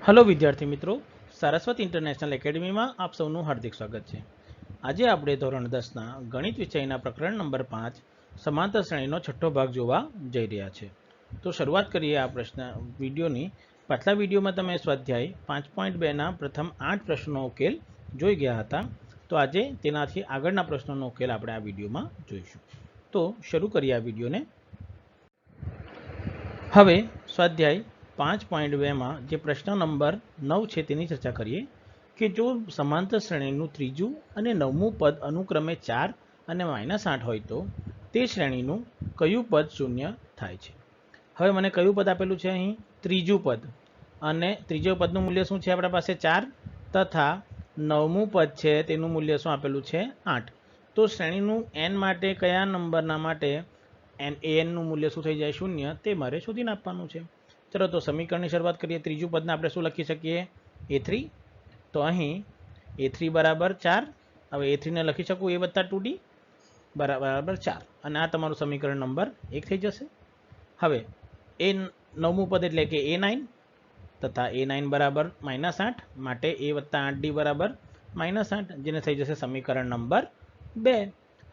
Hello विद्यार्थी मित्रों, Saraswat international academy में आप सौનું हार्दिक स्वागत है। आज આપણે ધોરણ 10 ગણિત વિષયના પ્રકરણ નંબર 5 સમાંતર શ્રેણીનો છઠ્ઠો ભાગ જોવા જઈ રહ્યા છે। તો શરૂઆત કરીએ આ પ્રશ્ન વિડિયોની। પાછલા વિડિયોમાં તમે સ્વાધ્યાય 5.2 પ્રથમ 8 પ્રશ્નોનો ઉકેલ જોઈ ગયા હતા। તો આજે તેનાથી આગળના પ્રશ્નોનો ઉકેલ આપણે આ વિડિયોમાં જોઈશું। તો શરૂ કરીએ આ વિડિયોને। હવે સ્વાધ્યાય 5.2 में जे प्रश्न नंबर 9 है तेनी चर्चा करिए कि जो समांतर श्रेणीनु त्रीजू अने नवमु पद अनुक्रमे 4 अने -8 होय तो ते श्रेणीनु कयु पद शून्य थाय छे। हवे मने कयु पद आपेलुं छे अहीं त्रीजू पद अने त्रीजो पदनुं मूल्य शुं छे आपणा पासे 4 तथा नवमु पद छे तेनुं मूल्य शुं आपेलुं छे 8। तो श्रेणीनु n माटे कया नंबरना माटे an નું મૂલ્ય શું થઈ જાય શૂન્ય તે મારે શોધીને આપવાનું છે। ચલો તો સમીકરણની શરૂઆત કરીએ। ત્રીજું પદને આપણે શું લખી શકીએ a3। તો અહીં a3 બરાબર 4। હવે a3 ને લખી શકું a વત્તા 2d બરાબર 4 અને આ તમારું સમીકરણ નંબર 1 થઈ જશે। હવે એ નવમું પદ એટલે કે a9 તથા a9 બરાબર -8 માટે a વત્તા 8d બરાબર -8 જેને થઈ જશે સમીકરણ નંબર 2।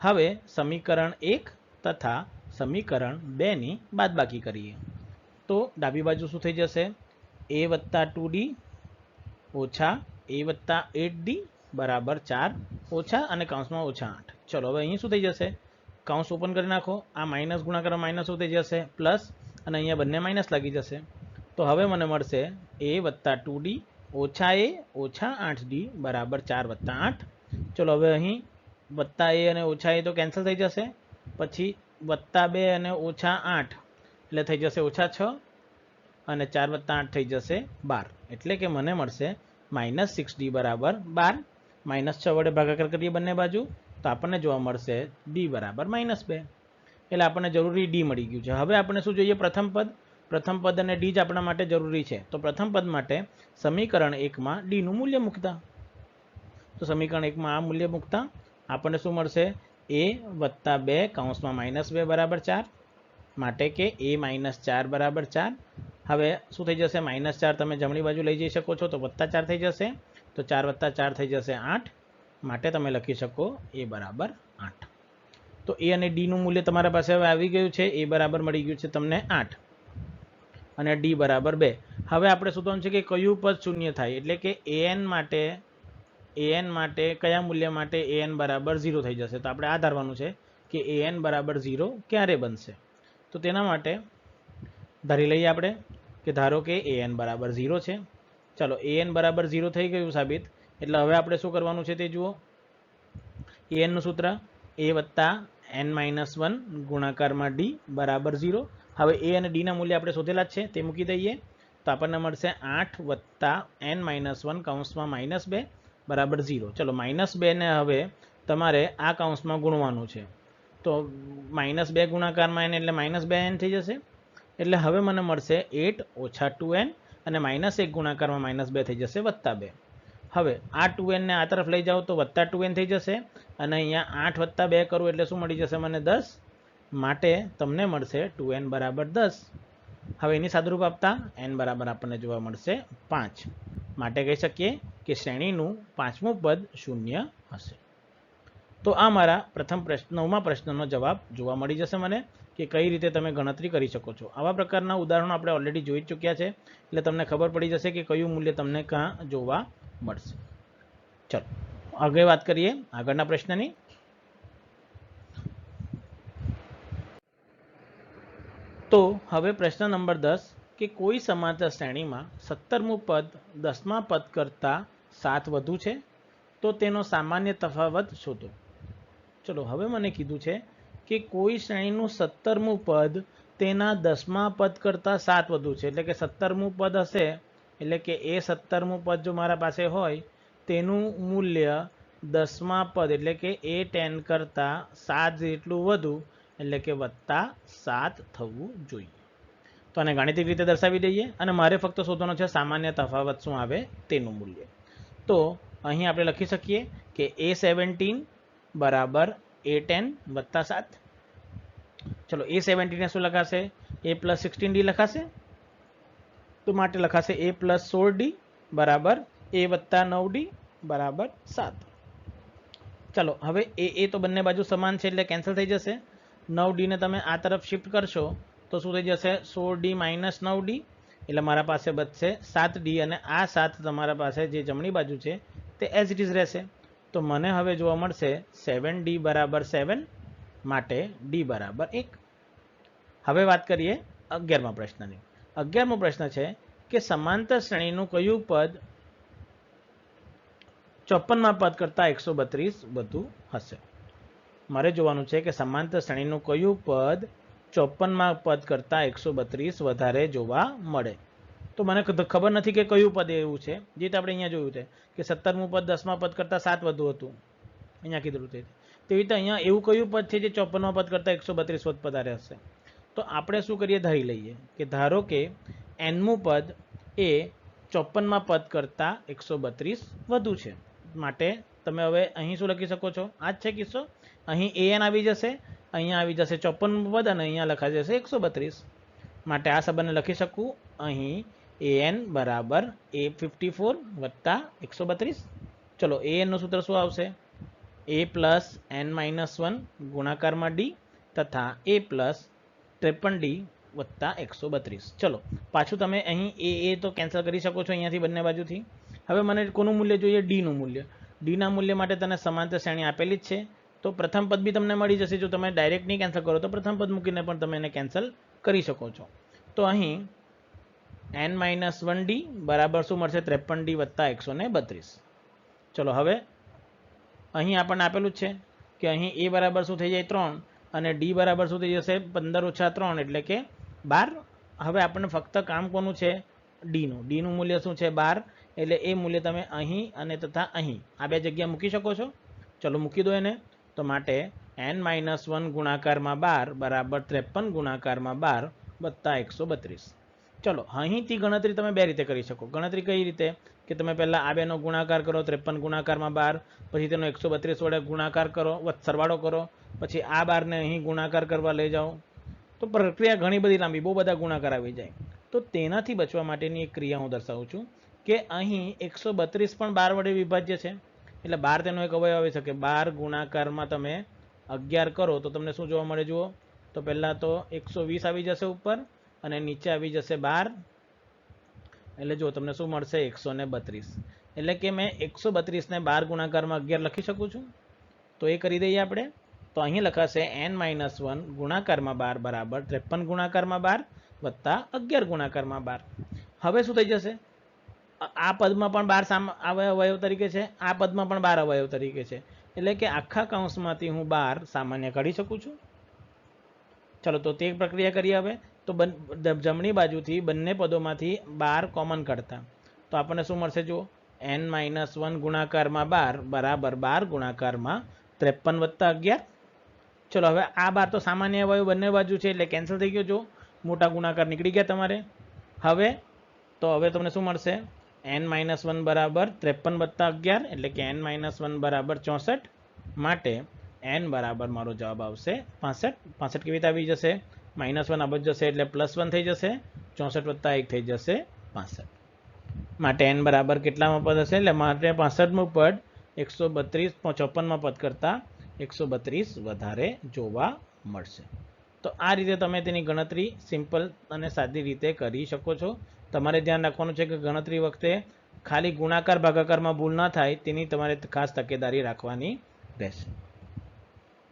હવે સમીકરણ 1 તથા समीकरण 2 ની બાદબાકી કરીએ તો ડાબી બાજુ શું થઈ જશે a વત્તા 2d ઓછા a વત્તા 8d બરાબર 4 ઓછા અને કૌંસમાં ઓછા 8। ચલો હવે અહીં શું થઈ જશે કૌંસ ઓપન કરી નાખો। આ માઇનસ ગુણાકાર માઇનસ શું થઈ જશે પ્લસ અને અહીંયા બંને માઇનસ લાગી જશે। તો હવે મને મળશે a વત્તા 2d ઓછા a ઓછા 8d બરાબર 4 વત્તા 8। ચલો હવે અહીં વત્તા a અને ઓછા a તો કેન્સલ થઈ જશે। પછી वत्ता 2 અને ઓછા 8 એટલે થઈ જશે ઓછા 6 અને 4 વત્તા 8 થઈ જશે 12 એટલે કે મને મળશે -6d બરાબર 12। -6 વડે ભાગાકાર કરીએ બંને બાજુ તો આપણને જોવા મળશે d બરાબર -2 એટલે આપણને જરૂરી d મળી ગયું છે। હવે આપણે શું જોઈએ પ્રથમ પદ અને d જ આપણા માટે જરૂરી છે। તો પ્રથમ પદ માટે સમીકરણ 1 માં d નું મૂલ્ય મૂકતા તો સમીકરણ 1 માં આ મૂલ્ય મૂકતા આપણને શું મળશે a वत्ता 2 कौंसમાં -2 बराबर 4 माटे के a -4 बराबर 4। हवे शू थई जशे -4 तमे जमणी बाजू लई जई शको छो तो +4 थई जशे तो 4 + 4 थई जशे 8 माटे तमे लखी शको a बराबर 8। तो a अने d નું મૂલ્ય તમારા પાસે હવે આવી ગયું છે। a બરાબર મળી ગયું છે તમને 8 અને d બરાબર 2। હવે આપણે શોધવાનું છે કે કયું પદ શૂન્ય થાય એટલે કે an माटे कया मूल्य माटे an बराबर 0 थई जशे। तो आपणे आ धारवानुं छे कि an बराबर 0 क्यारे बनशे। तो तेना माटे धारी लईए आपणे कि धारो के an बराबर 0 छे। चलो an बराबर 0 थई गयुं साबित एटले हवे आपणे शुं करवानुं छे ते जुओ। an नुं सूत्र a वत्ता n-1 गुणाकारमां d बराबर 0। हवे a अने d ना मूल्य आपणे शोधेला ज छे ते मूकी दईए तो आपणने मळशे 8 वत्ता n-1 कौंसमां -2 बराबर 0। चलो -2 ने हवे तमारे आ कौंसमां गुणवानुं छे तो -2 गुणाकारमां n एटले -2n थई जशे। एटले हवे मने मळशे 8 ओछा 2n अने -1 गुणाकारमां -2 थई जशे +2। हवे आ 2n ने आ तरफ लई जाओ तो +2n थई जशे अने अहींया 8 + 2 करूं एटले शुं मळी जशे मने 10 माटे तमने मळशे 2n बराबर 10। हवे एनी सादुरूप आपता n बराबर आपणे जोवा मळशे 5 माटे कही शकीए कि श्रेणीनु पांचमું पद शून्य हशे। तो आ मारा प्रथम प्रश्न 9मा प्रश्ननो जवाब जोवा मळी जशे मने कि कई रीते तमे गणतरी करी शको छो। आवा प्रकारना उदाहरणो आपणे ऑलरेडी जोई चूक्या छे એટલે તમને ખબર પડી જશે કે કયું મૂલ્ય તમને ક્યાં જોવા મળશે। ચલો આગળ વાત કરીએ આગળના પ્રશ્નની। तो हवे प्रश्न नंबर 10 कि कोई समांतर श्रेणी में 17मुं पद 10मा पद करता 7 वधु छे तो तेनो सामान्य तफावत शोधो। चलो हवे मने कीधुं छे कि कोई श्रेणीनुं 17मुं पद तेना 10मा पद करता 7 वधु छे एटले के 17मुं पद हशे एटले के ए 17मुं पद जो मारा पासे होय तेनुं मूल्य 10मा पद एटले के a10 करता 7 जेटलुं वधु એટલે કે +7 થવું જોઈએ। તો આને ગાણિતિક રીતે દર્શાવી દઈએ અને મારે ફક્ત શોધવાનો છે સામાન્ય તફાવત શું આવે તેનું મૂલ્ય। તો અહીં આપણે લખી શકીએ કે a17 બરાબર a10 +7। ચલો a17 ને શું લખાશે a + 16d લખાશે तो माटे लखाशे a + 16d બરાબર એ વત્તા 9d બરાબર 7. ચલો હવે એ તો બંને બાજુ સમાન છે એટલે કેન્સલ થઈ જશે. 9d ને તમે આ તરફ શિફ્ટ કરશો તો શું થઈ જશે 16d માઇનસ 9d એટલે મારા પાસે બચશે 7d અને આ 7 તમારા પાસે જે જમણી બાજુ છે તે એઝ ઇટ ઇઝ રહેશે. તો મને હવે જોવા મળશે 7d બરાબર 7 માટે d બરાબર 1. હવે વાત કરીએ 11મા પ્રશ્નની. 11મો પ્રશ્ન છે કે સમાંતર શ્રેણીનું કયું પદ 54મા પદ કરતાં 132 વધુ હશે. મારે જોવાનું છે કે સમાંતર શ્રેણીનું કયું પદ 54મા પદ કરતાં 132 વધારે જોવા મળે. તો મને ખબર નથી કે કયું પદ એવું છે. જે આપણે અહીંયા જોયું છે કે 17મું પદ 10મા પદ કરતાં 7 વધુ હતું, અહીંયા કીધું છે. તેવી રીતે અહીંયા એવું કયું પદ છે જે 54મા પદ કરતાં 132 વધારે હશે. તો આપણે શું કરીએ, ધારી લઈએ કે ધારો કે nમું પદ એ 54મા પદ કરતાં 132 વધુ છે. માટે તમે હવે અહીં શું લખી શકો છો, આ જ છે કિસ્સો. અહીં an આવી જશે, અહીંયા આવી જશે 54મું પદ અને અહીંયા લખાઈ જશે 132. માટે આ સંબંધને લખી શકું અહીં an બરાબર a54 વત્તા 132. ચલો anનું સૂત્ર શું આવશે, a પ્લસ n-1 ગુણાકારમાં d તથા a પ્લસ 53d વત્તા 132. ચલો પાછું તમે અહીં એ તો કેન્સલ કરી શકો છો અહીંયાથી બંને બાજુથી. હવે મને કોનું મૂલ્ય જોઈએ, ડીનું મૂલ્ય. ડીના મૂલ્ય માટે તને સમાંતર શ્રેણી આપેલી જ છે, તો પ્રથમ પદ બી તમને મળી જશે. જો તમે ડાયરેક્ટ નહીં કેન્સલ કરો તો પ્રથમ પદ મૂકીને પણ તમે એને કેન્સલ કરી શકો છો. તો અહીં n-1d બરાબર શું મળશે, 53d વત્તા 132. ચલો હવે અહીં આપણને આપેલું જ છે કે અહીં a બરાબર શું થઈ જાય 3 અને d બરાબર શું થઈ જશે 15 - 3 એટલે કે 12. હવે આપણને ફક્ત કામ કોનું છે, ડીનું મૂલ્ય શું છે 12. એટલે એ મૂલ્ય તમે અહીં અને તથા અહીં આ બે જગ્યા મૂકી શકો છો. ચલો મૂકી દો એને. તો માટે n-1 ગુણાકારમાં 12 બરાબર 53 ગુણાકારમાં 12 વત્તા 132. ચલો અહીંથી ગણતરી તમે બે રીતે કરી શકો. ગણતરી કઈ રીતે કે તમે પહેલાં આ બેનો ગુણાકાર કરો 53 ગુણાકારમાં 12, પછી તેનો 132 વડે ગુણાકાર કરો, સરવાળો કરો, પછી આ 12ને અહીં ગુણાકાર કરવા લઈ જાઓ. તો પ્રક્રિયા ઘણી બધી લાંબી, બહુ બધા ગુણાકાર આવી જાય. તો તેનાથી બચવા માટેની એક ક્રિયા હું દર્શાવું છું કે અહીં 132 પણ 12 વડે વિભાજ્ય છે. એટલે 12 તેનો એક અવયવ આવી શકે. 12 ગુણાકારમાં તમે 11 કરો તો તમને શું જોવા મળે, જુઓ તો પહેલાં તો 120 આવી જશે ઉપર અને નીચે આવી જશે 12. એટલે જો તમને શું મળશે 132. એટલે કે મેં 132 ને 12 ગુણાકારમાં 11 લખી શકું છું. તો એ કરી દઈએ આપણે. તો અહીં લખાશે n-1 ગુણાકારમાં 12 બરાબર 53 ગુણાકારમાં 12 વત્તા 11 ગુણાકારમાં 12. હવે શું થઈ જશે, આ પદમાં પણ 12 અવયવ તરીકે છે, આ પદમાં પણ 12 અવયવ તરીકે છે. એટલે કે આખા કૌંસમાંથી હું 12 સામાન્ય કાઢી શકું છું. ચલો તો તે પ્રક્રિયા કરીએ. હવે તો જમણી બાજુથી બંને પદોમાંથી 12 કોમન કાઢતા તો આપણને શું મળશે, જુઓ n-1 ગુણાકારમાં 12 બરાબર 12 ગુણાકારમાં 53 વત્તા 11. ચલો હવે આ 12 તો સામાન્ય અવયવ બંને બાજુ છે એટલે કેન્સલ થઈ ગયો. જો મોટા ગુણાકાર નીકળી ગયા તમારે. હવે તમને શું મળશે, n-1 બરાબર 53 વત્તા 11 એટલે કે n-1 બરાબર 64. માટે n બરાબર મારો જવાબ આવશે 65. 65 કેવી રીતે આવી જશે, -1 આ બાજુ જશે એટલે +1 થઈ જશે, 64 વત્તા 1 થઈ જશે 65. માટે n બરાબર કેટલામાં પદ હશે, એટલે માટે 65મું પદ 54માં પદ કરતાં 132 વધારે જોવા મળશે. તો આ રીતે તમે તેની ગણતરી સિમ્પલ અને સાદી રીતે કરી શકો છો. તમારે ધ્યાન રાખવાનું છે કે ગણતરી વખતે ખાલી ગુણાકાર ભાગાકારમાં ભૂલ ના થાય તેની તમારે ખાસ તકેદારી રાખવાની રહેશે.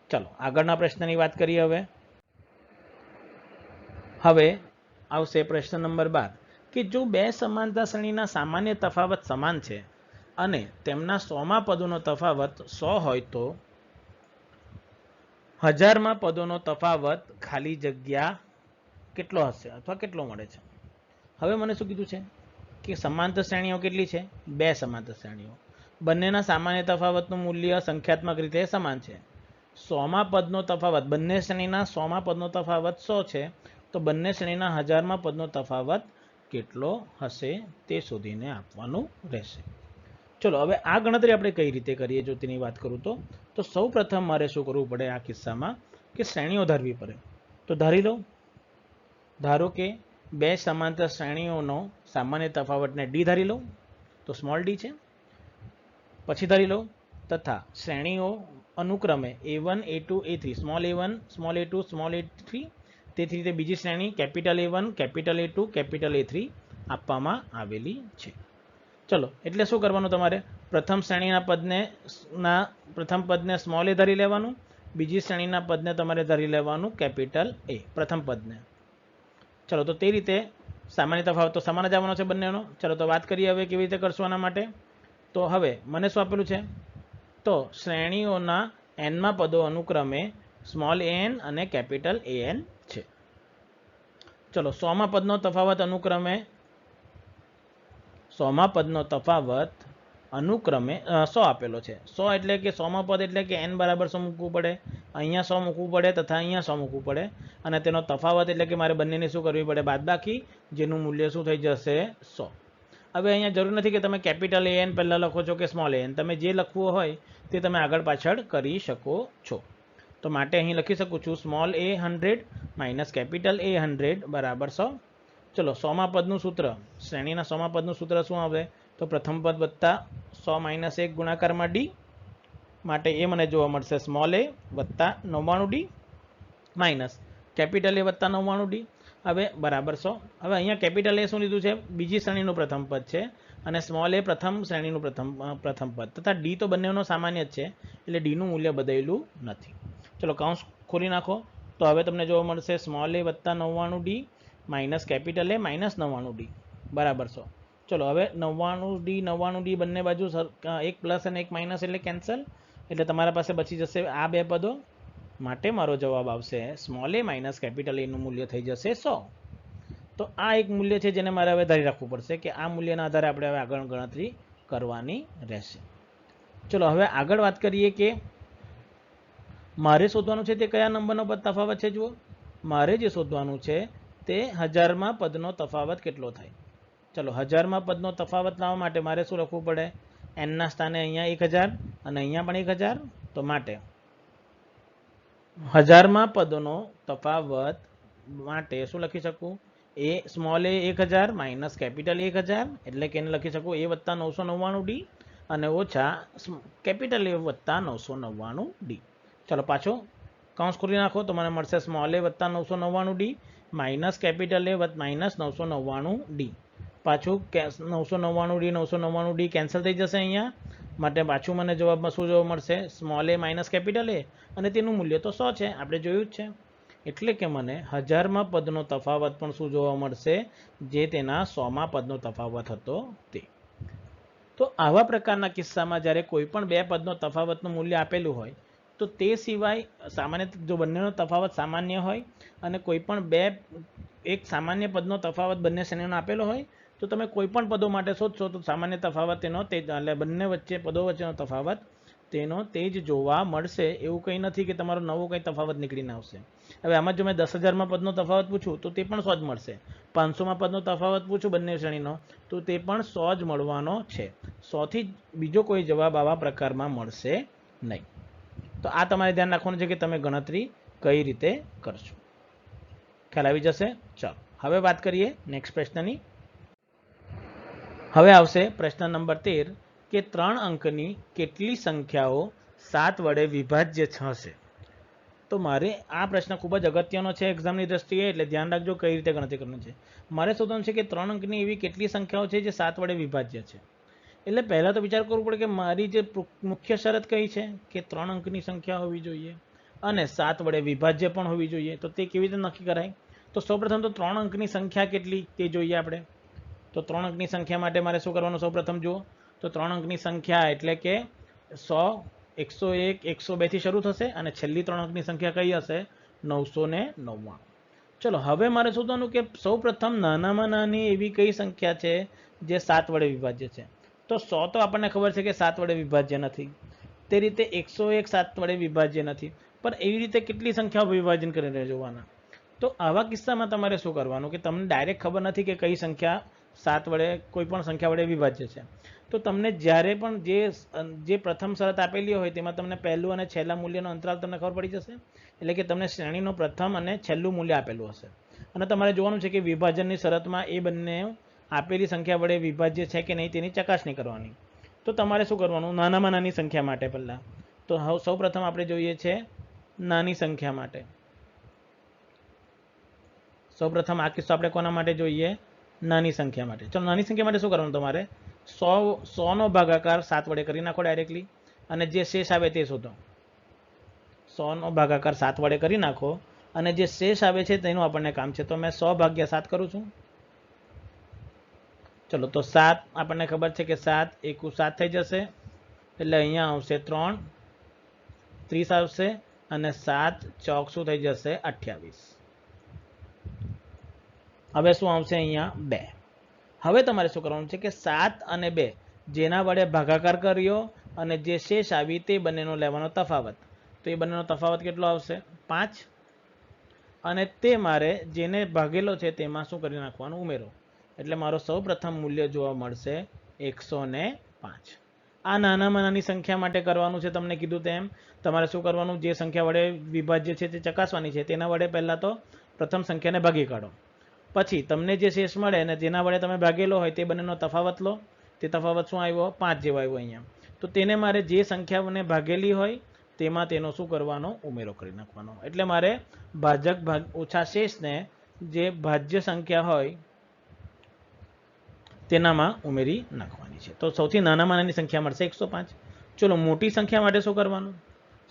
ચલો આગળના પ્રશ્નની વાત કરીએ. હવે આવશે પ્રશ્ન નંબર 12 કે જો બે સમાંતર શ્રેણીના સામાન્ય તફાવત સમાન છે અને તેમના 100મા પદોનો તફાવત 100 હોય તો 1000મા પદોનો તફાવત ખાલી જગ્યા કેટલો હશે અથવા કેટલો મળે છે. હવે મને શું કીધું છે કે સમાંતર શ્રેણીઓ કેટલી છે, બે સમાંતર શ્રેણીઓ. બંનેના સામાન્ય તફાવતનું મૂલ્ય સંખ્યાત્મક રીતે સમાન છે. 100મા પદનો તફાવત, બંને શ્રેણીના 100મા પદનો તફાવત 100 છે, તો બંને શ્રેણીના 1000મા પદનો તફાવત કેટલો હશે તે શોધીને આપવાનું રહેશે. ચલો હવે આ ગણતરી આપણે કઈ રીતે કરીએ જો તેની વાત કરું તો સૌ પ્રથમ મારે શું કરવું પડે આ કિસ્સામાં કે શ્રેણીઓ ધારવી પડે. તો ધારી લો, ધારો કે બે સમાંતર શ્રેણીઓનો સામાન્ય તફાવતને ડી ધારી લો તો સ્મોલ ડી છે. પછી ધારી લો તથા શ્રેણીઓ અનુક્રમે A1 A2 A3 small A1 small A2 small A3 તેથી રીતે બીજી શ્રેણી capital A1 capital A2 capital A3 આપવામાં આવેલી છે. ચલો એટલે શું કરવાનું, તમારે પ્રથમ શ્રેણીના પદને સ્મોલ એ ધરી લેવાનું, બીજી શ્રેણીના પદને તમારે ધરી લેવાનું કેપિટલ એ પ્રથમ પદને. ચલો તો તે રીતે સામાન્ય તફાવત તો સમાન જ આવવાનો છે બંનેનો. ચલો તો વાત કરીએ હવે કેવી રીતે કરશું આના માટે. તો હવે મને શું આપેલું છે, તો શ્રેણીઓના એનમાં પદો અનુક્રમે સ્મોલ an અને કેપિટલ an છે. ચલો 100માં પદનો તફાવત અનુક્રમે 100 આપેલો છે. 100 એટલે કે 100માં પદ એટલે કે n બરાબર 100 મૂકવું પડે, અહીંયા 100 મૂકવું પડે તથા અહીંયા 100 મૂકવું પડે, અને તેનો તફાવત એટલે કે મારે બંનેને શું કરવી પડે, બાદબાકી, જેનું મૂલ્ય શું થઈ જશે 100. હવે અહીંયા જરૂર નથી કે તમે કેપિટલ an પહેલાં લખો છો કે સ્મોલ an, તમે જે લખવું હોય તે તમે આગળ પાછળ કરી શકો છો. તો માટે અહીં લખી શકું છું small a 100 minus capital A 100 બરાબર 100. ચલો 100માં પદનું સૂત્ર, શ્રેણીના 100માં પદનું સૂત્ર શું આવે, તો પ્રથમ પદ વત્તા 100 માઇનસ 1 ગુણાકારમાં ડી, માટે એ મને જોવા મળશે સ્મોલ a વત્તા 99 ડી માઇનસ કેપિટલ A વત્તા 99 ડી. હવે બરાબર 100. હવે અહીંયા કેપિટલ A શું લીધું છે, બીજી શ્રેણીનું પ્રથમ પદ છે, અને સ્મોલ a પ્રથમ શ્રેણીનું પ્રથમ પદ, તથા ડી તો બંનેનો સામાન્ય જ છે એટલે ડીનું મૂલ્ય બદલેલું નથી. ચલો કૌંસ ખોલી નાખો તો હવે તમને જોવા મળશે સ્મોલ a વત્તા 99 D minus capital A minus 99 D બરાબર 100. ચલો હવે 99 ડી બંને બાજુ એક પ્લસ અને એક માઇનસ એટલે કેન્સલ, એટલે તમારા પાસે બચી જશે આ બે પદો. માટે મારો જવાબ આવશે સ્મોલ a માઇનસ કેપિટલ Aનું મૂલ્ય થઈ જશે 100. તો આ એક મૂલ્ય છે જેને મારે હવે ધારી રાખવું પડશે કે આ મૂલ્યના આધારે આપણે હવે આગળ ગણતરી કરવાની રહેશે. ચલો હવે આગળ વાત કરીએ કે મારે શોધવાનું છે તે કયા નંબરનો પદ તફાવત છે. જુઓ, મારે જે શોધવાનું છે તે 1000માં પદનો તફાવત કેટલો થાય. ચલો 1000માં પદનો તફાવત લાવવા માટે મારે શું લખવું પડે, એનના સ્થાને અહીંયા 1000 અને અહીંયા પણ 1000. તો માટે 1000માં પદનો તફાવત માટે શું લખી શકું, એ સ્મોલ a 1000 માઇનસ કેપિટલ 1000 એટલે કે એને લખી શકું a વત્તા 999 ડી અને ઓછા કેપિટલ A વત્તા 999 ડી. ચલો પાછો કૌંસ ખોલી નાખો તો મને મળશે સ્મોલ a વત્તા 999 D minus capital A minus 999 D. પાછું 999 ડી કેન્સલ થઈ જશે અહીંયા, માટે પાછું મને જવાબમાં શું જોવા મળશે, small a minus capital A, અને તેનું મૂલ્ય તો 100 છે, આપણે જોયું જ છે. એટલે કે મને 1000માં પદનો તફાવત પણ શું જોવા મળશે, જે તેના 100માં પદનો તફાવત હતો તે. તો આવા પ્રકારના કિસ્સામાં જ્યારે કોઈ પણ બે પદનો તફાવતનું મૂલ્ય આપેલું હોય તો તે સિવાય સામાન્ય જો બંનેનો તફાવત સામાન્ય હોય અને કોઈ પણ એક સામાન્ય પદનો તફાવત બંને શ્રેણીનો આપેલો હોય તો તમે કોઈ પણ પદો માટે શોધશો તો સામાન્ય તફાવત તેનો તે એટલે બંને પદો વચ્ચેનો તફાવત તેનો તે જ જોવા મળશે. એવું કંઈ નથી કે તમારો નવો કંઈ તફાવત નીકળીને આવશે. હવે આમાં જો મેં 10,000માં પદનો તફાવત પૂછું તો તે પણ 100 જ મળશે. 500માં પદનો તફાવત પૂછું બંને શ્રેણીનો તો તે પણ 100 જ મળવાનો છે. 100થી બીજો કોઈ જવાબ આવા પ્રકારમાં મળશે નહીં. તો આ તમારે ધ્યાન રાખવાનું છે કે તમે ગણતરી કઈ રીતે કરશો. ખ્યાલ આવી જશે. ચાલો હવે વાત કરીએ નેક્સ્ટ પ્રશ્નની. હવે આવશે પ્રશ્ન નંબર 13 કે 3 અંકની કેટલી સંખ્યાઓ 7 વડે વિભાજ્ય હશે. તો મારે આ પ્રશ્ન ખૂબ જ અગત્યનો છે એક્ઝામની દ્રષ્ટિએ, એટલે ધ્યાન રાખજો કઈ રીતે ગણતરી કરવાની છે. મારે શોધવાનું છે કે 3 અંકની એવી કેટલી સંખ્યાઓ છે જે 7 વડે વિભાજ્ય છે. એટલે પહેલાં તો વિચાર કરવું પડે કે મારી જે મુખ્ય શરત કઈ છે કે 3 અંકની સંખ્યા હોવી જોઈએ અને 7 વડે વિભાજ્ય પણ હોવી જોઈએ. તો તે કેવી રીતે નક્કી કરાય, તો સૌપ્રથમ તો 3 અંકની સંખ્યા કેટલી તે જોઈએ આપણે. તો 3 અંકની સંખ્યા માટે મારે શું કરવાનું, સૌપ્રથમ જુઓ તો 3 અંકની સંખ્યા એટલે કે 100, 101, 102 થી શરૂ થશે અને છેલ્લી 3 અંકની સંખ્યા કઈ હશે, 999. ચલો હવે મારે શોધવાનું કે સૌપ્રથમ નાનામાં નાની એવી કઈ સંખ્યા છે જે 7 વડે વિભાજ્ય છે. તો 100 તો આપણને ખબર છે કે 7 વડે વિભાજ્ય નથી, તે રીતે 101 7 વડે વિભાજ્ય નથી, પણ એવી રીતે કેટલી સંખ્યાઓ વિભાજન કરીને જોવાના. તો આવા કિસ્સામાં તમારે શું કરવાનું કે તમને ડાયરેક્ટ ખબર નથી કે કઈ સંખ્યા 7 વડે કોઈ પણ સંખ્યા વડે વિભાજ્ય છે. તો તમને જ્યારે પણ જે પ્રથમ શરત આપેલી હોય તેમાં તમને પહેલું અને છેલ્લા મૂલ્યનો અંતરાલ તમને ખબર પડી જશે. એટલે કે તમને શ્રેણીનો પ્રથમ અને છેલ્લું મૂલ્ય આપેલું હશે અને તમારે જોવાનું છે કે વિભાજનની શરતમાં એ બંને આપેલી સંખ્યા વડે વિભાજ્ય છે કે નહીં તેની ચકાસણી કરવાની. તો તમારે શું કરવાનું? નાનામાં નાની સંખ્યા માટે પહેલાં તો સૌ પ્રથમ આપણે જોઈએ છે નાની સંખ્યા માટે. સૌપ્રથમ આ કિસ્સો આપણે કોના માટે જોઈએ? નાની સંખ્યા માટે. ચલો નાની સંખ્યા માટે શું કરવાનું? તમારે 100નો ભાગાકાર 7 વડે કરી નાખો ડાયરેક્ટલી, અને જે શેષ આવે તે શોધો. 100નો ભાગાકાર 7 વડે કરી નાખો અને જે શેષ આવે છે તેનું આપણને કામ છે. તો મેં 100 ભાગ્યા 7 કરું છું. ચલો તો 7 આપણને ખબર છે કે 7 એકુ 7 થઈ જશે, એટલે અહીંયા આવશે 3 30 આવશે, અને 7 ચોક શું થઈ જશે? 28. હવે શું આવશે? અહીંયા 2. હવે તમારે શું કરવાનું છે કે 7 અને 2 જેના વડે ભાગાકાર કર્યો અને જે શેષ આવી તે બંનેનો લેવાનો તફાવત. તો એ બંનેનો તફાવત કેટલો આવશે? 5. અને તે મારે જેને ભાગેલો છે તેમાં શું કરી નાખવાનું? ઉમેરો. એટલે મારો સૌ પ્રથમ મૂલ્ય જોવા મળશે 105. આ નાનામાં નાની સંખ્યા માટે કરવાનું છે. તમને કીધું તેમ તમારે શું કરવાનું? જે સંખ્યા વડે વિભાજ્ય છે તે ચકાસવાની છે. તેના વડે પહેલાં તો પ્રથમ સંખ્યાને ભાગી કાઢો, પછી તમને જે શેષ મળે અને જેના વડે તમે ભાગેલો હોય તે બંનેનો તફાવત લો. તે તફાવત શું આવ્યો? 5 જેવો આવ્યો અહીંયા. તો તેને મારે જે સંખ્યાને ભાગેલી હોય તેમાં તેનો શું કરવાનો? ઉમેરો કરી નાખવાનો. એટલે મારે ભાજક ભાગ ઓછા શેષને જે ભાજ્ય સંખ્યા હોય તેનામાં ઉમેરી નાખવાની છે. તો સૌથી નાનામાં નાની સંખ્યા મળશે 105. ચલો મોટી સંખ્યા માટે શું કરવાનું?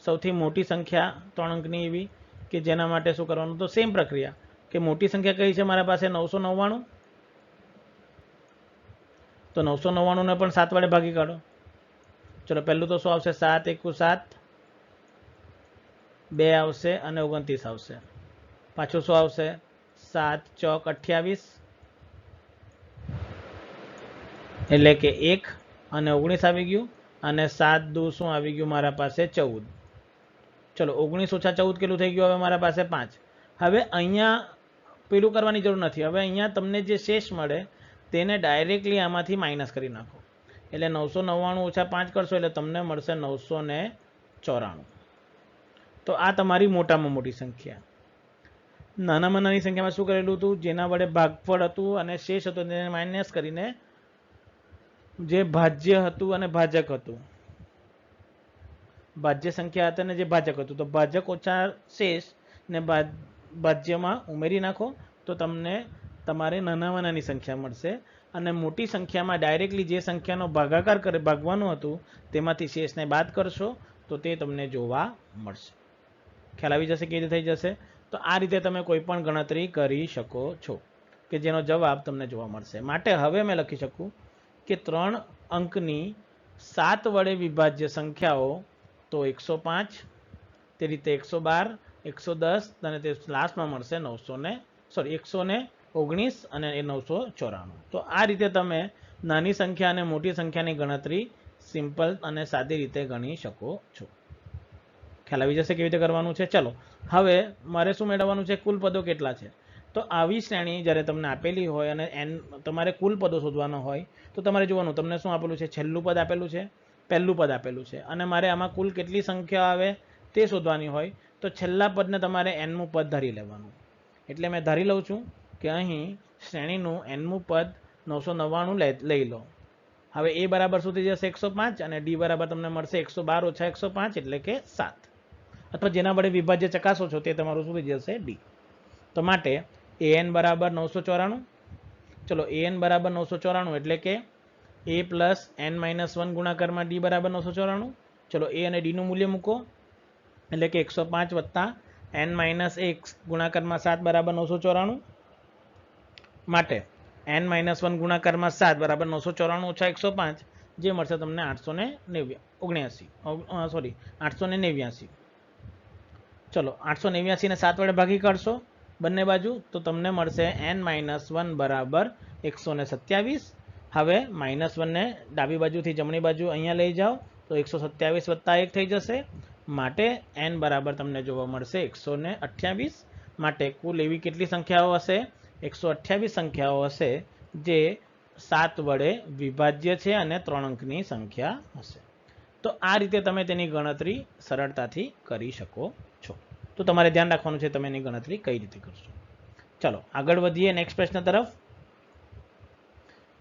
સૌથી મોટી સંખ્યા 3 અંકની એવી કે જેના માટે શું કરવાનું? તો સેમ પ્રક્રિયા કે મોટી સંખ્યા કઈ છે મારા પાસે? 999. તો 999ને પણ 7 વડે ભાગી કાઢો. ચલો પહેલું તો શું આવશે? 7 એકુ 7, 2 આવશે અને 29 આવશે. પાછું શું આવશે? 7 ચોક 28, એટલે કે 1 અને 19 આવી ગયું, અને 7 દુ શું આવી ગયું મારા પાસે? 14. ચલો 19 ઓછા 14 કેટલું થઈ ગયું? હવે મારા પાસે 5. હવે અહીંયા પેલું કરવાની જરૂર નથી. હવે અહીંયા તમને જે શેષ મળે તેને ડાયરેક્ટલી આમાંથી માઇનસ કરી નાખો. એટલે 999 ઓછા 5 કરશો એટલે તમને મળશે 994. તો આ તમારી મોટામાં મોટી સંખ્યા. નાનામાં નાની સંખ્યામાં શું કરેલું હતું? જેના વડે ભાગફળ હતું અને શેષ હતો તેને માઇનસ કરીને જે ભાજ્ય હતું અને ભાજક હતું, ભાજ્ય સંખ્યા હતા અને જે ભાજક હતું, તો ભાજક ઓછા શેષ ને ભાજ્યમાં ઉમેરી નાખો તો તમને તમારે નાનામાં નાની સંખ્યા મળશે. અને મોટી સંખ્યામાં ડાયરેક્ટલી જે સંખ્યાનો ભાગાકાર ભાગવાનું હતું તેમાંથી શેષને બાદ કરશો તો તે તમને જોવા મળશે. ખ્યાલ આવી જશે? કેવી રીતે થઈ જશે? તો આ રીતે તમે કોઈ પણ ગણતરી કરી શકો છો કે જેનો જવાબ તમને જોવા મળશે. માટે હવે મેં લખી શકું કે 3 અંકની 7 વડે વિભાજ્ય સંખ્યાઓ તો 105, તે રીતે 112, 110 અને તે લાસ્ટમાં મળશે 119 અને એ 994. તો આ રીતે તમે નાની સંખ્યા અને મોટી સંખ્યાની ગણતરી સિમ્પલ અને સાદી રીતે ગણી શકો છો. ખ્યાલ આવી જશે કેવી રીતે કરવાનું છે? ચલો હવે મારે શું મેળવવાનું છે? કુલ પદો કેટલા છે? તો આવી શ્રેણી જ્યારે તમને આપેલી હોય અને તમારે કુલ પદો શોધવાનો હોય તો તમારે જોવાનું તમને શું આપેલું છે? છેલ્લું પદ આપેલું છે, પહેલું પદ આપેલું છે, અને મારે આમાં કુલ કેટલી સંખ્યા આવે તે શોધવાની હોય તો છેલ્લા પદને તમારે nમું પદ ધારી લેવાનું. એટલે મેં ધારી લઉં છું કે અહીં શ્રેણીનું nમું પદ 999 લઈ લો. હવે a બરાબર શું થઈ જશે? 105, અને d બરાબર તમને મળશે 112 ઓછા 105 એટલે કે 7. અથવા જેના વડે વિભાજ્ય ચકાસો છો તે તમારું શું થઈ જશે? d. તો માટે an બરાબર 994. ચલો an બરાબર 994 એટલે કે a પ્લસ n માઇનસ 1 ગુણાકારમાં d બરાબર 994. ચલો a અને d નું મૂલ્ય મૂકો એટલે કે 105 વત્તા n માઇનસ 1 ગુણાકારમાં 7 બરાબર 994. માટે n માઇનસ 1 ગુણાકારમાં 7 બરાબર 994 ઓછા 105 જે મળશે તમને 889. ચલો 889 ને 7 વડે ભાગી કાઢશો બંને બાજુ તો તમને મળશે n માઇનસ 1 બરાબર 127. હવે માઇનસ 1 ને ડાબી બાજુથી જમણી બાજુ અહીંયા લઈ જાઓ તો 127 વત્તા 1 થઈ જશે. માટે n બરાબર તમને જોવા મળશે 128. માટે કુલ એવી કેટલી સંખ્યાઓ હશે? 128 સંખ્યાઓ હશે જે 7 વડે વિભાજ્ય છે અને 3 અંકની સંખ્યા હશે. તો આ રીતે તમે તેની ગણતરી સરળતાથી કરી શકો છો. તો તમારે ધ્યાન રાખવાનું છે તમે એની ગણતરી કઈ રીતે કરશો. ચલો આગળ વધીએ નેક્સ્ટ પ્રશ્ન તરફ.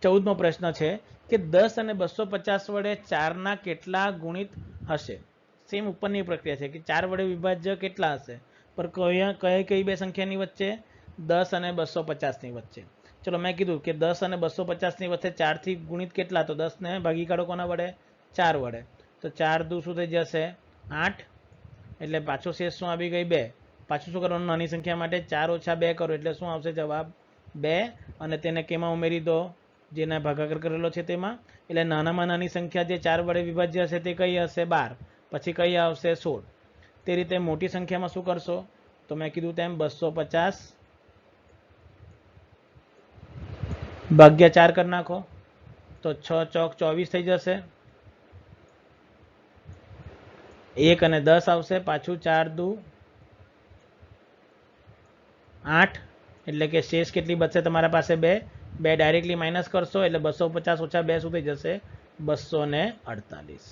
14મો પ્રશ્ન છે કે 10 અને 250 વડે 4ના કેટલા ગુણિત હશે? સેમ ઉપરની પ્રક્રિયા છે કે 4 વડે વિભાજ્ય કેટલા હશે, પર કઈ બે સંખ્યાની વચ્ચે? 10 અને 250 ની વચ્ચે. ચલો મેં કીધું કે 10 અને 250 ની વચ્ચે 4 થી ગુણિત કેટલા? તો 10 ને ભાગી કાઢો કોના વડે? 4 વડે. તો 4 દુ શું થઈ જશે? 8. એટલે પાછો શેષ શું આવી ગઈ? 2. પાછું શું કરવાનું? નાની સંખ્યા માટે 4 - 2 કરો એટલે શું આવશે જવાબ? 2. અને તેને કેમાં ઉમેરી દો? જેના ભાગાકાર કરેલો છે તેમાં. એટલે નાનામાં નાની સંખ્યા જે 4 વડે વિભાજ્ય હશે તે કઈ હશે? 12. પછી કઈ આવશે? 16. તે રીતે મોટી સંખ્યામાં શું કરશો? તો મેં કીધું તેમ 250 ભાગ્યા 4 કરી નાખો તો 6 ચોક 24 થઈ જશે. 1 અને 10 આવશે. પાછું 4 દુ 8. એટલે કે શેષ કેટલી બચશે તમારા પાસે? 2. 2 ડાયરેક્ટલી માઇનસ કરશો એટલે 250 - 2 શું થઈ જશે? 248.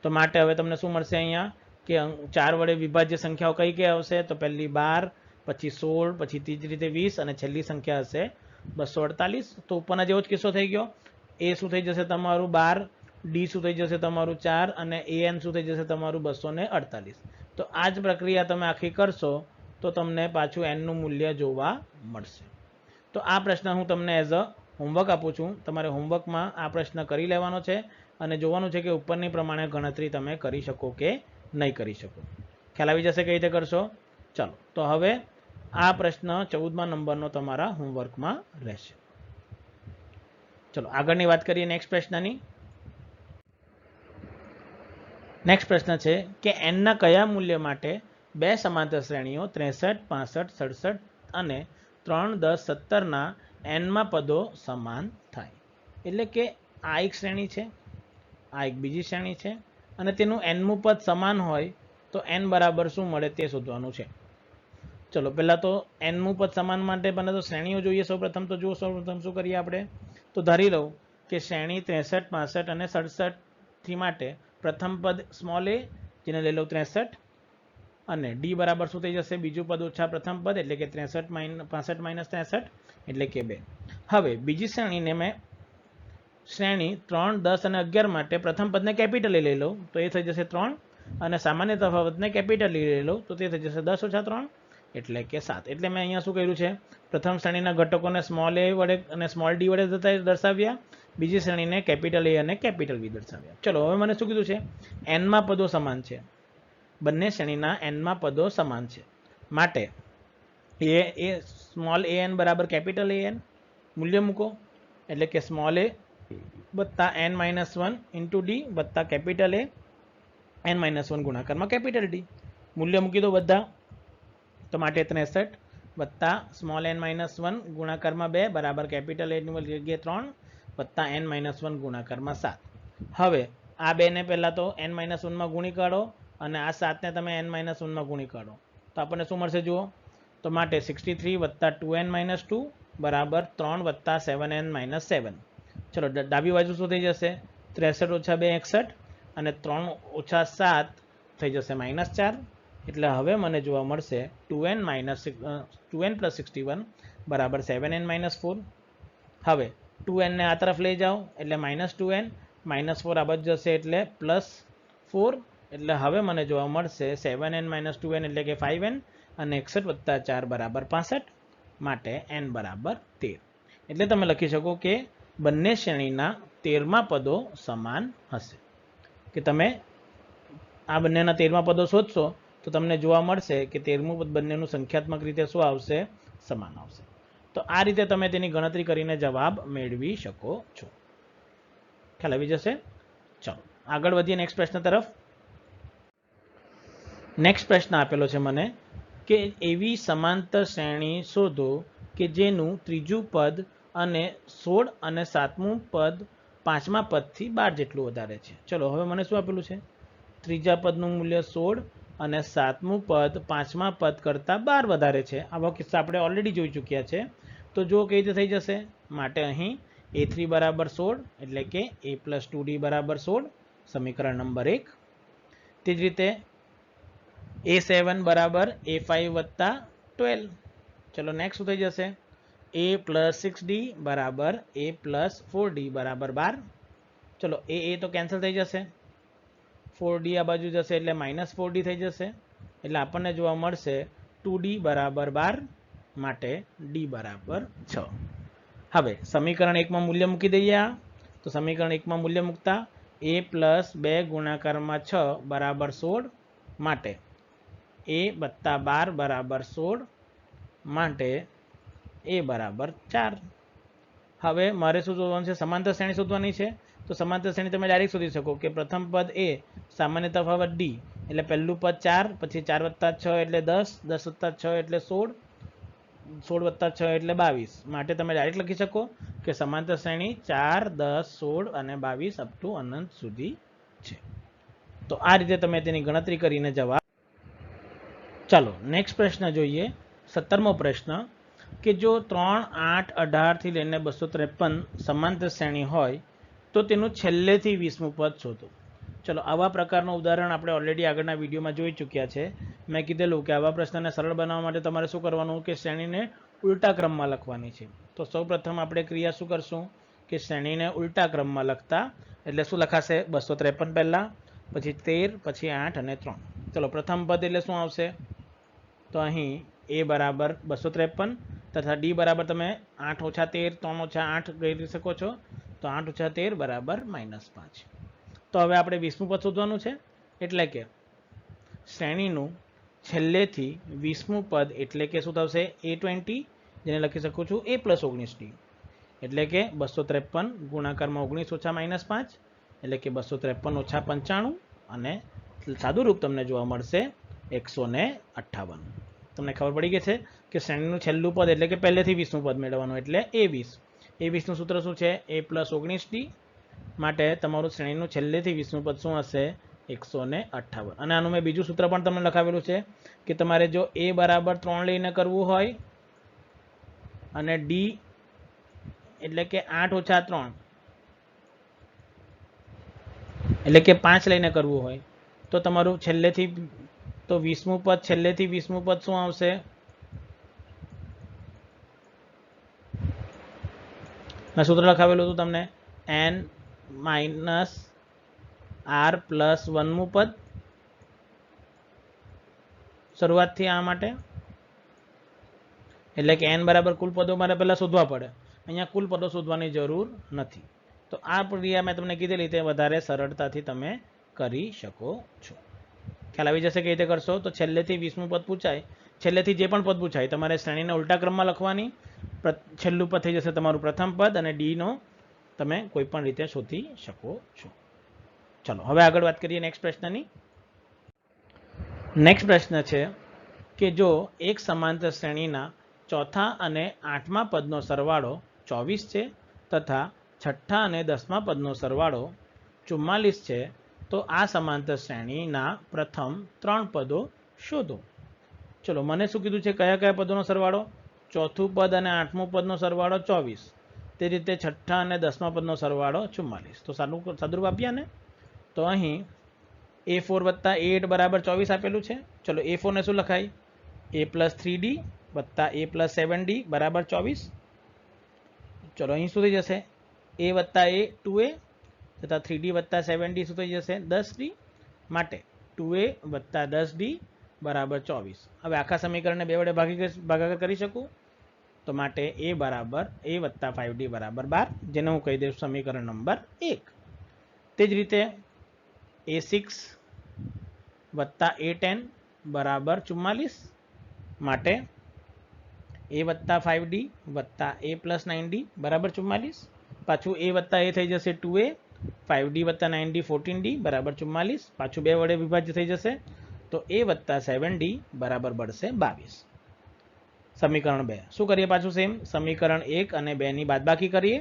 તો માટે હવે તમને શું મળશે અહીંયા કે 4 વડે વિભાજ્ય સંખ્યાઓ કઈ કઈ આવશે? તો પહેલી 12, પછી 16, પછી ત્રીજી રીતે 20 અને છેલ્લી સંખ્યા હશે 248. તો ઉપરના જેવો જ કિસ્સો થઈ ગયો. એ શું થઈ જશે તમારું? 12. ડી શું થઈ જશે તમારું? 4. અને એન શું થઈ જશે તમારું? 248. તો આ જ પ્રક્રિયા તમે આખી કરશો તો તમને પાછું એનનું મૂલ્ય જોવા મળશે. તો આ પ્રશ્ન હું તમને એઝ અ હોમવર્ક આપું છું. તમારે હોમવર્કમાં આ પ્રશ્ન કરી લેવાનો છે અને જોવાનું છે કે ઉપરની પ્રમાણે ગણતરી તમે કરી શકો કે નહીં કરી શકો. ખ્યાલ આવી જશે કઈ રીતે કરશો? ચાલો તો હવે આ પ્રશ્ન 14મા નંબરનો તમારા હોમવર્કમાં રહેશે. ચલો આગળની વાત કરીએ નેક્સ્ટ પ્રશ્નની. નેક્સ્ટ પ્રશ્ન છે કે એનના કયા મૂલ્ય માટે બે સમાંતર શ્રેણીઓ 63, 65, 67 અને 3, 10, 17ના એનમાં પદો સમાન થાય? એટલે કે આ એક શ્રેણી છે, આ એક બીજી શ્રેણી છે અને તેનું એનમું પદ સમાન હોય તો એન બરાબર શું મળે તે શોધવાનું છે. ચલો પહેલાં તો એનમું પદ સમાન માટે પહેલાં તો શ્રેણીઓ જોઈએ. સૌપ્રથમ તો જુઓ, સૌપ્રથમ શું કરીએ આપણે? તો ધારી લઉં કે શ્રેણી 63, 65 અને 67 માટે પ્રથમ પદ સ્મોલ a જેને લઈ લઉં 63 અને ડી બરાબર શું થઈ જશે? બીજું પદ ઓછા પ્રથમ પદ એટલે કે 65 - 63 એટલે કે 2. હવે બીજી શ્રેણીને મેં શ્રેણી 3, 10 અને 11 માટે પ્રથમ પદને કેપિટલી લઈ લઉં તો એ થઈ જશે 3 અને સામાન્ય તફાવતને કેપિટલી લઈ લઉં તો તે થઈ જશે 10 - 3 એટલે કે 7. એટલે મેં અહીંયા શું કર્યું છે? પ્રથમ શ્રેણીના ઘટકોને સ્મોલ a વડે અને સ્મોલ ડી વડે દર્શાવ્યા, બીજી શ્રેણીને કેપિટલ a અને કેપિટલ બી દર્શાવ્યા. ચલો હવે મને શું કીધું છે? એનમાં પદો સમાન છે. બંને શ્રેણીના એનમાં પદો સમાન છે માટે એ સ્મોલ a n બરાબર કેપિટલ a n મૂલ્ય મૂકો એટલે કે સ્મોલ a વત્તા n-1 ઇન્ટુ ડી વત્તા કેપિટલ a n-1 ગુણાકારમાં કેપિટલ ડી. મૂલ્ય મૂકી દો બધા. તો માટે 63 વત્તા સ્મોલ n-1 ગુણાકારમાં 2 બરાબર કેપિટલ એની જગ્યાએ 3 વત્તા n-1 ગુણાકારમાં 7. હવે આ બેને પહેલાં તો n-1માં ગુણી કાઢો અને આ 7ને તમે n-1માં ગુણી કાઢો તો આપણને શું મળશે જુઓ? તો માટે 63 વત્તા 2n-2 બરાબર 3 વત્તા 7n-7. ચલો ડાબી બાજુ શું થઈ જશે? 63 - 2 61 અને 3 - 7 થઈ જશે -4. એટલે હવે મને જોવા મળશે 2n + 61 બરાબર 7n-4. હવે 2n ને આ તરફ લઈ જાઓ એટલે -2n, -4 આ બાજુ જશે એટલે +4. એટલે હવે મને જોવા મળશે 7n - 2n એટલે કે 5n અને 61 + 4 બરાબર 65 માટે n બરાબર 13. એટલે તમે લખી શકો કે બંને શ્રેણીના 13મા પદો સમાન હશે. કે તમે આ બંનેના 13મા પદો શોધશો તો તમને જોવા મળશે કે 13મું પદ બંનેનું સંખ્યાત્મક રીતે શું આવશે? સમાન આવશે. તો આ રીતે તમે તેની ગણતરી કરીને જવાબ મેળવી શકો છો. ખ્યાલ આવી જશે. ચલો આગળ વધીએ નેક્સ્ટ પ્રશ્ન તરફ. નેક્સ્ટ પ્રશ્ન આપેલો છે મને કે એવી સમાંતર શ્રેણી શોધો કે જેનું ત્રીજું પદ અને 16 અને 7મું પદ 5મા પદથી 12 જેટલું વધારે છે. ચલો હવે મને શું આપેલું છે? ત્રીજા પદનું મૂલ્ય 16 અને 7મું પદ 5મા પદ કરતાં 12 વધારે છે. આવા કિસ્સા આપણે ઓલરેડી જોઈ ચૂક્યા છે. તો જો કઈ રીતે થઈ જશે? માટે અહીં a3 બરાબર 16 એટલે કે a + 2d બરાબર 16 સમીકરણ નંબર 1. તે જ રીતે a7 બરાબર a5 વત્તા 12. ચલો નેક્સ્ટ શું થઈ જશે? ए प्लस 6d बराबर ए प्लस 4d बराबर 12। चलो ए तो कैंसल थी जैसे, 4d आ बाजू जैसे એટલે -4d થઈ જશે, એટલે આપણને જોવા મળશે 2d બરાબર 12 માટે d બરાબર 6। હવે સમીકરણ 1 માં મૂલ્ય મૂકી દઈએ। તો સમીકરણ 1 માં મૂલ્ય મૂકતા a પ્લસ 2 ગુણાકારમાં 6 બરાબર 16 માટે a વત્તા 12 બરાબર 16 માટે a બરાબર 4। હવે મારે શું શોધવાનું છે? સમાંતર શ્રેણી શોધવાની છે। તો સમાંતર શ્રેણી તમે ડાયરેક્ટ શોધી શકો કે પ્રથમ પદ a સામાન્ય તફાવત d એટલે પહેલું પદ 4, પછી 4 વત્તા 6 એટલે 10, 10 વત્તા 6 એટલે 16, 16 વત્તા 6 એટલે 22 માટે તમે ડાયરેક્ટ લખી શકો કે સમાંતર શ્રેણી 4, 10, 16 અને 22 અપ ટુ અનંત સુધી છે। તો આ રીતે તમે તેની ગણતરી કરીને જવાબ। ચાલો નેક્સ્ટ પ્રશ્ન જોઈએ, 17મો પ્રશ્ન કે જો 3, 8, 18 થી લઈને 253 સમાંતર શ્રેણી હોય તો તેનું છેલ્લેથી 20મું પદ શોધો। ચલો આવા પ્રકારનું ઉદાહરણ આપણે ઓલરેડી આગળના વિડીયોમાં જોઈ ચૂક્યા છે। મેં કીધેલું કે આવા પ્રશ્નને સરળ બનાવવા માટે તમારે શું કરવાનું કે શ્રેણીને ઉલટા ક્રમમાં લખવાની છે। તો સૌપ્રથમ આપણે ક્રિયા શું કરશું કે શ્રેણીને ઉલટા ક્રમમાં લખતા એટલે શું લખાશે? 253 પહેલાં, પછી 13, પછી 8 અને 3। ચલો પ્રથમ પદ એટલે શું આવશે? તો અહીં a બરાબર 253 તથા d બરાબર તમે 8 ઓછા 13, 3 ઓછા 8 કરી શકો છો। તો 8 ઓછા 13 બરાબર -5। તો હવે આપણે 20મું પદ શોધવાનું છે એટલે કે શ્રેણીનું છેલ્લેથી 20મું પદ એટલે કે શું થશે? a20, જેને લખી શકું છું a પ્લસ 19d એટલે કે 253 ગુણાકારમાં 19 ઓછા -5 એટલે કે 253 ઓછા 95 અને સાદું રૂપ તમને જોવા મળશે 158। તમને ખબર પડી ગઈ છે કે શ્રેણીનું છેલ્લું પદ એટલે કે પહેલેથી 20મું પદ મેળવવાનું એટલે a20। a20નું સૂત્ર શું છે? a પ્લસ 19d માટે તમારું શ્રેણીનું છેલ્લેથી 20મું પદ શું હશે? 158। અને આનું મેં બીજું સૂત્ર પણ તમને લખાવેલું છે કે તમારે જો a બરાબર 3 લઈને કરવું હોય અને d એટલે કે 8 ઓછા 3 એટલે કે 5 લઈને કરવું હોય તો તમારું છેલ્લેથી તો 20મું પદ છેલ્લેથી 20મું પદ શું આવશે? મેં સૂત્ર લખાવેલું હતું તમને n માઇનસ r પ્લસ 1મું પદ શરૂઆતથી આ માટે એટલે કે n બરાબર કુલ પદો મારે પહેલાં શોધવા પડે, અહીંયા કુલ પદો શોધવાની જરૂર નથી। તો આ ક્રિયા મેં તમને કીધેલી તે વધારે સરળતાથી તમે કરી શકો છો। ખ્યાલ આવી જશે કઈ રીતે કરશો? તો છેલ્લેથી 20મું પદ પૂછાય, છેલ્લેથી જે પણ પદ પૂછાય તમારે શ્રેણીને ઉલટા ક્રમમાં લખવાની, છેલ્લું પદ થઈ જશે તમારું પ્રથમ પદ અને ડીનો તમે કોઈ પણ રીતે શોધી શકો છો। ચલો હવે આગળ વાત કરીએ નેક્સ્ટ પ્રશ્નની। નેક્સ્ટ પ્રશ્ન છે કે જો એક સમાંતર શ્રેણીના ચોથા અને 8મા પદનો સરવાળો 24 છે તથા છઠ્ઠા અને 10મા પદનો સરવાળો 44 છે તો આ સમાંતર શ્રેણીના પ્રથમ 3 પદો શોધો। ચલો મને શું કીધું છે? કયા કયા પદોનો સરવાળો? ચોથું પદ અને 8મું પદનો સરવાળો 24, તે રીતે છઠ્ઠા અને 10મા પદનો સરવાળો 44। તો સાદુરૂપ આપ્યા ને? તો અહીં a4 વત્તા a8 બરાબર 24 આપેલું છે। ચલો a4 ને શું લખાય? a પ્લસ 3d વત્તા a પ્લસ 7d બરાબર 24। ચલો અહીં શું થઈ જશે? a વત્તા a 2a તથા 3d વત્તા 7d શું થઈ જશે? 10d માટે 2a વત્તા 10d બરાબર 24। હવે આખા સમીકરણને 2 વડે ભાગાકાર કરી શકું તો માટે a બરાબર a વત્તા 5d બરાબર 12, જેને હું કહી દઈશ સમીકરણ નંબર 1। તે જ રીતે a6 વત્તા a10 બરાબર 44 માટે a વત્તા 5d વત્તા a પ્લસ 9d બરાબર 44। પાછું a વત્તા a થઈ જશે 2a, 5d વત્તા 9d 14d બરાબર 44। પાછું 2 વડે વિભાજ્ય થઈ જશે તો a વત્તા 7d બરાબર બળશે 22। સમીકરણ 2 શું કરીએ? પાછું સેમ સમીકરણ 1 અને 2 ની બાદબાકી કરીએ।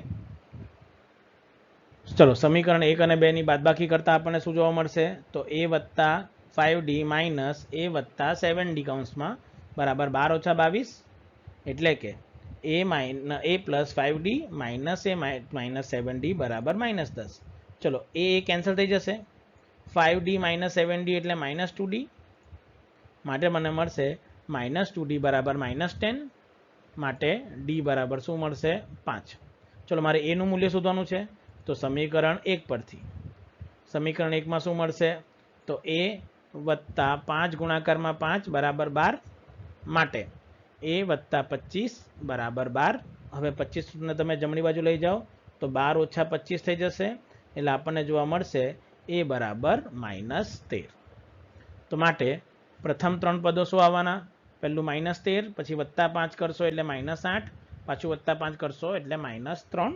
ચલો સમીકરણ 1 અને 2 ની બાદબાકી કરતા આપણને શું જોવા મળશે? તો a વત્તા 5d માઇનસ a વત્તા 7d કૌંસમાં બરાબર 12 ઓછા 22 એટલે કે a plus 5d minus a minus 7d બરાબર -10। ચલો એ કેન્સલ થઈ જશે, 5d માઇનસ 7d એટલે -2d માટે મને મળશે -2d બરાબર -10 માટે ડી બરાબર શું મળશે 5. ચલો મારે એનું મૂલ્ય શોધવાનું છે તો સમીકરણ 1 પરથી સમીકરણ 1માં શું મળશે તો એ વત્તા 5 ગુણાકારમાં 5 બરાબર 12 માટે એ વત્તા 25 બરાબર 12. હવે 25 ને તમે જમણી બાજુ લઈ જાઓ તો 12 ઓછા 25 થઈ જશે એટલે આપણને જોવા મળશે એ બરાબર -13. તો માટે પ્રથમ 3 પદો શું આવવાના પહેલું -13 પછી વત્તા 5 કરશો એટલે -8 પાછું વત્તા 5 કરશો એટલે -3.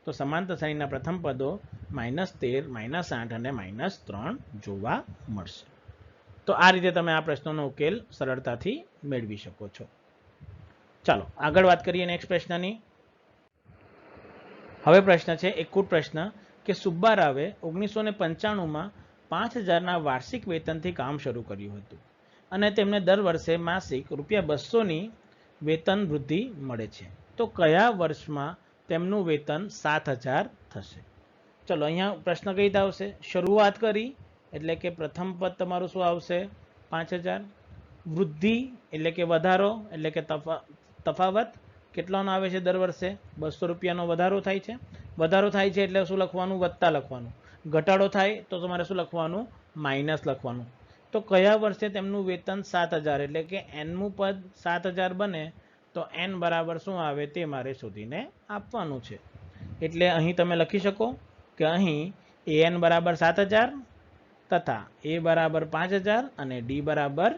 તો સમાંતર શ્રેણીના પ્રથમ પદો -13 -8 અને -3 જોવા મળશે. તો આ રીતે તમે આ પ્રશ્નોનો ઉકેલ સરળતાથી મેળવી શકો છો. ચાલો આગળ વાત કરીએ નેક્સ્ટ પ્રશ્નની. હવે પ્રશ્ન છે એક કૂટ પ્રશ્ન કે સુબ્બારાવે 1995માં 5000ના વાર્ષિક વેતનથી કામ શરૂ કર્યું હતું અને તેમને દર વર્ષે માસિક ₹200ની વેતન વૃદ્ધિ મળે છે. તો કયા વર્ષમાં તેમનું વેતન 7000 થશે? ચલો અહીંયા પ્રશ્ન કઈ રીતે આવશે? શરૂઆત કરી એટલે કે પ્રથમ પદ તમારું શું આવશે 5000. વૃદ્ધિ એટલે કે વધારો એટલે કે તફાવત કેટલાનો આવે છે દર વર્ષે ₹200નો વધારો થાય છે. વધારો થાય છે એટલે શું લખવાનું વત્તા લખવાનું. ઘટાડો થાય તો તમારે શું લખવાનું માઇનસ લખવાનું. તો કયા વર્ષે તેમનું વેતન 7000 એટલે કે એનમું પદ 7000 બને તો એન બરાબર શું આવે તે મારે શોધીને આપવાનું છે. એટલે અહીં તમે લખી શકો કે અહીં એન બરાબર 7000 તથા એ બરાબર 5000 અને ડી બરાબર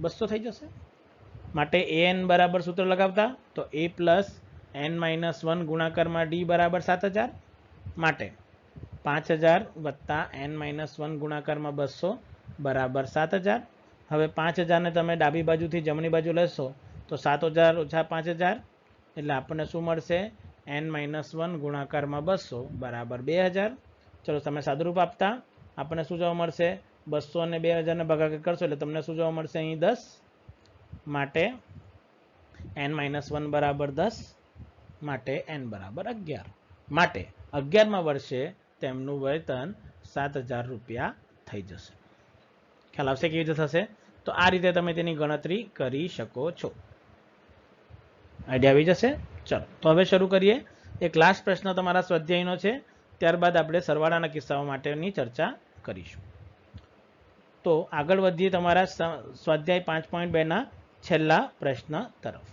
200 થઈ જશે. માટે એન બરાબર સૂત્ર લગાવતા તો એ પ્લસ n - 1 ગુણાકારમાં ડી બરાબર 7000 માટે 5000 વત્તા n - 1 ગુણાકારમાં 200 બરાબર 7000. હવે 5000 ને તમે ડાબી બાજુથી જમણી બાજુ લેશો તો 7000 ઓછા 5000 એટલે આપણને શું મળશે n - 1 ગુણાકારમાં 200 બરાબર 2000. ચલો તમે સાદુરૂપ આપતા આપણને શું જોવા મળશે 200 અને 2000 ને ભાગાકાર કરશો એટલે તમને શું જોવા મળશે અહીં 10 માટે n - 1 બરાબર 10 માટે n બરાબર 11 માટે 11મા વર્ષે તેમનું વેતન ₹7000 થઈ જશે. ખ્યાલ આવશે કેવી રીતે થશે? તો આ રીતે તમે તેની ગણતરી કરી શકો છો. આઈડિયા આવી જશે. ચલો તો હવે શરૂ કરીએ. એક લાસ્ટ પ્રશ્ન તમારા સ્વાધ્યાયનો છે, ત્યારબાદ આપણે સરવાળાના કિસ્સાઓ માટેની ચર્ચા કરીશું. તો આગળ વધીએ તમારા સ્વાધ્યાય 5.2ના છેલ્લા પ્રશ્ન તરફ.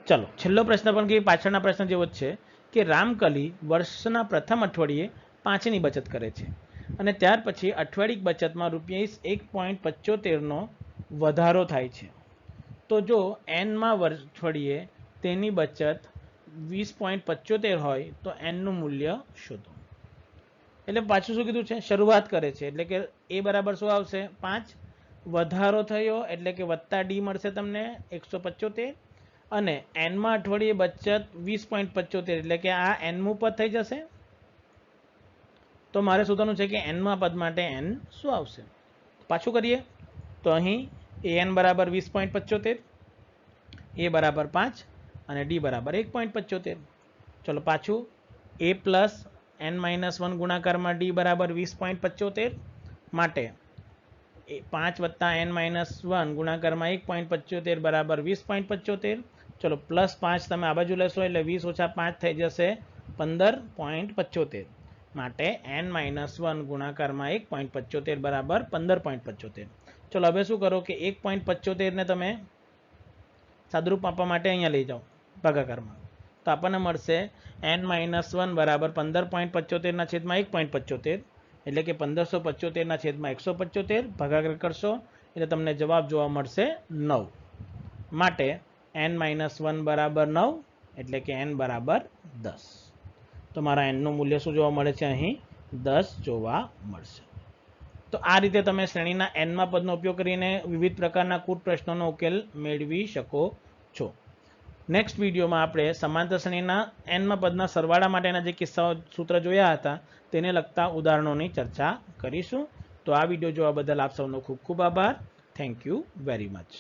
ચલો છેલ્લો પ્રશ્ન પણ કે પાછળના પ્રશ્ન જેવો જ છે કે રામકલી વર્ષના પ્રથમ અઠવાડિયે 5ની બચત કરે છે અને ત્યાર પછી અઠવાડિક બચતમાં ₹1.75નો વધારો થાય છે. તો જો એનમાં અઠવાડિયે તેની બચત 20.75 હોય તો એનનું મૂલ્ય શોધો. એટલે પાછું શું કીધું છે શરૂઆત કરે છે એટલે કે એ બરાબર શું આવશે 5. વધારો થયો એટલે કે વત્તા ડી મળશે તમને 175 અને એનમાં અઠવાડિયે બચત 20.75 એટલે કે આ એનમું પદ થઈ જશે. તો મારે શોધવાનું છે કે એનમાં પદ માટે એન શું આવશે. પાછું કરીએ તો અહીં એન બરાબર 20.75 એ બરાબર 5 અને ડી બરાબર 1.75. ચલો પાછું એ પ્લસ n - 1 ગુણાકારમાં ડી બરાબર 20.75 માટે 5 વત્તા n - 1 ગુણાકારમાં 1.75 બરાબર 20.75. ચલો પ્લસ 5 તમે આ બાજુ લેશો એટલે 20 ઓછા 5 થઈ જશે 15.75 માટે n - 1 ગુણાકારમાં 1.75 બરાબર 15.75. ચલો હવે શું કરો કે 1.75 ને તમે સાદુરૂપ આપવા માટે અહીંયા લઈ જાઓ ભાગાકારમાં તો આપણને મળશે n - 1 બરાબર 15.75 છેદમાં 1.75 એટલે કે 1575 છેદમાં 175 ભાગાકાર કરશો એટલે તમને જવાબ જોવા મળશે 9 માટે n - 1 બરાબર 9 એટલે કે n બરાબર 10. તો મારા એનનું મૂલ્ય શું જોવા મળે છે અહીં 10 જોવા મળશે. તો આ રીતે તમે શ્રેણીના એનમાં પદનો ઉપયોગ કરીને વિવિધ પ્રકારના કૂટ પ્રશ્નોનો ઉકેલ મેળવી શકો છો. નેક્સ્ટ વિડીયોમાં આપણે સમાંતર શ્રેણીના એનમાં પદના સરવાળા માટેના જે કિસ્સાઓ સૂત્ર જોયા હતા તેને લગતા ઉદાહરણોની ચર્ચા કરીશું. તો આ વિડીયો જોવા બદલ આપ સૌનો ખૂબ ખૂબ આભાર. Thank you very much.